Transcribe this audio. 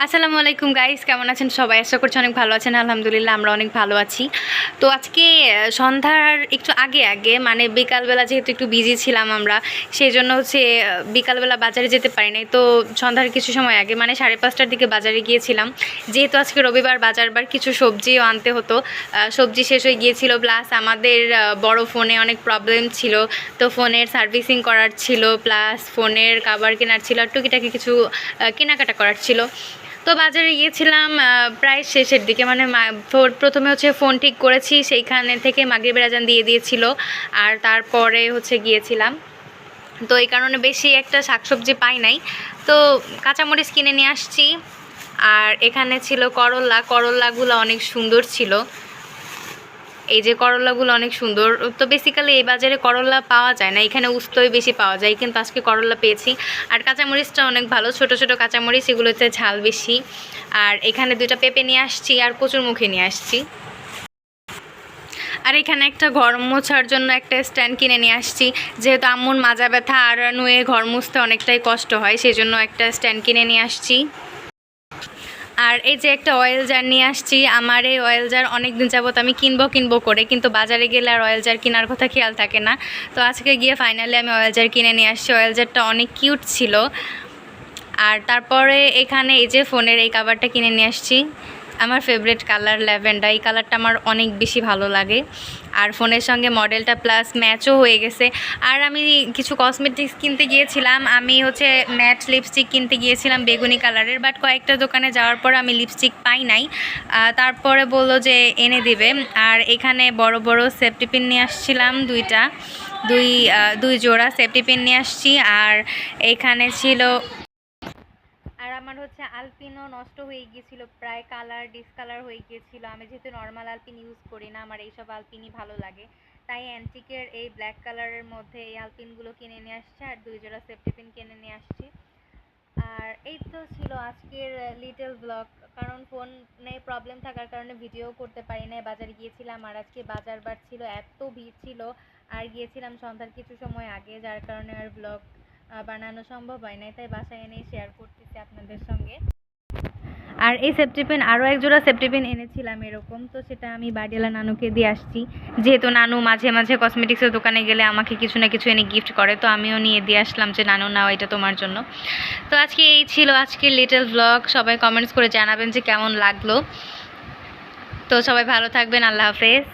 আসসালামু আলাইকুম গাইস, কেমন আছেন সবাই? আশা করছি অনেক ভালো আছেন। আলহামদুলিল্লাহ আমরা অনেক ভালো আছি। তো আজকে সন্ধ্যার একটু আগে আগে মানে বিকালবেলা যেহেতু একটু বিজি ছিলাম আমরা, সেই জন্য হচ্ছে বিকালবেলা বাজারে যেতে পারি নাই। তো সন্ধ্যার কিছু সময় আগে মানে 5:30টার দিকে বাজারে গিয়েছিলাম, যেহেতু আজকে রবিবার বাজারবার কিছু সবজিও আনতে হতো। সবজি শেষ হয়ে গিয়েছিল, প্লাস আমাদের বড় ফোনে অনেক প্রবলেম ছিল, তো ফোনের সার্ভিসিং করার ছিল, প্লাস ফোনের কভার কেনার ছিল, আর টুকিটাকি কিছু কেনাকাটা করার ছিল। তো বাজারে গিয়েছিলাম প্রায় শেষের দিকে, মানে প্রথমে হচ্ছে ফোন ঠিক করেছি, সেইখানে থেকে মাগরিবের আজান দিয়ে দিয়েছিল, আর তারপরে হচ্ছে গিয়েছিলাম। তো এই কারণে বেশি একটা শাকসবজি পাই নাই, তো কাঁচামরিচ কিনে নিয়ে আসছি। আর এখানে ছিল করল্লাগুলো অনেক সুন্দর ছিল। এই যে করল্লাগুলো অনেক সুন্দর। তো বেসিক্যালি এই বাজারে করল্লা পাওয়া যায় না, এখানে উস্তই বেশি পাওয়া যায়, কিন্তু আজকে করল্লা পেয়েছি। আর কাঁচামরিচটা অনেক ভালো, ছোট ছোট কাঁচামরিচ, এগুলোতে ঝাল বেশি। আর এখানে 2টা পেঁপে নিয়ে আসছি আর কচুরমুখী নিয়ে আসছি। আর এখানে একটা ঘর মোছার জন্য একটা স্ট্যান্ড কিনে নিয়ে আসছি, যেহেতু আম্মুর মাজা ব্যথা আর নুয়ে ঘর মুছতে অনেকটাই কষ্ট হয়, সেই জন্য একটা স্ট্যান্ড কিনে নিয়ে আসছি। আর এই যে একটা অয়েল জার নিয়ে আসছি। আমার এই অয়েল জার অনেক দিন যাবত আমি কিনবো করে, কিন্তু বাজারে গেলে আর অয়েল জার কেনার কথা খেয়াল থাকে না। তো আজকে গিয়ে ফাইনালি আমি অয়েল জার কিনে নিয়ে আসছি। অয়েল জারটা অনেক কিউট ছিল। আর তারপরে এখানে এই যে ফোনের এই কাভারটা কিনে নিয়ে আসছি। আমার ফেভারিট কালার ল্যাভেন্ডার, এই কালারটা আমার অনেক বেশি ভালো লাগে। আর ফোনের সঙ্গে মডেলটা প্লাস ম্যাচও হয়ে গেছে। আর আমি কিছু কসমেটিক্স কিনতে গিয়েছিলাম, আমি হচ্ছে ম্যাট লিপস্টিক কিনতে গিয়েছিলাম বেগুনি কালারের, বাট কয়েকটা দোকানে যাওয়ার পর আমি লিপস্টিক পাই নাই। তারপরে বললো যে এনে দিবে। আর এখানে বড় বড় সেফটি পিন নিয়ে আসছিলাম, দুই জোড়া সেফটি পিন নিয়ে আসছি। আর এখানে ছিল, আর আমার হচ্ছে আলপিনও নষ্ট হয়ে গিয়েছিল, প্রায় কালার ডিসকালার হয়ে গিয়েছিল। আমি যেহেতু নর্মাল আলপিন ইউজ করি না, আমার এইসব আলপিনই ভালো লাগে, তাই অ্যান্টিকের এই ব্ল্যাক কালারের মধ্যে এই আলপিনগুলো কিনে নিয়ে আসছে, আর 2 জোড়া সেফটি পিন কিনে নিয়ে আসছি। আর এই তো ছিল আজকের লিটল ব্লগ, কারণ ফোনে প্রবলেম থাকার কারণে ভিডিও করতে পারি না। বাজারে গিয়েছিলাম, আর আজকে বাজারবার ছিল, এত ভিড় ছিল, আর গিয়েছিলাম সন্ধ্যার কিছু সময় আগে, যার কারণে আর ব্লগ বানানো সম্ভব হয় নাই, তাই বাসায় এনেই শেয়ার করতেছি আপনাদের সঙ্গে। আর এই সেফটি পিন আরও এক জোড়া সেফটি পিন এনেছিলাম এরকম, তো সেটা আমি বাড়িওয়ালা নানুকে দিয়ে আসছি, যেহেতু নানু মাঝে মাঝে কসমেটিক্সের দোকানে গেলে আমাকে কিছু না কিছু এনে গিফট করে, তো আমিও নিয়ে দিয়ে আসলাম যে নানু নাও, এটা তোমার জন্য। তো আজকে এই ছিল আজকের লিটল ব্লগ। সবাই কমেন্টস করে জানাবেন যে কেমন লাগলো। তো সবাই ভালো থাকবেন, আল্লাহ হাফেজ।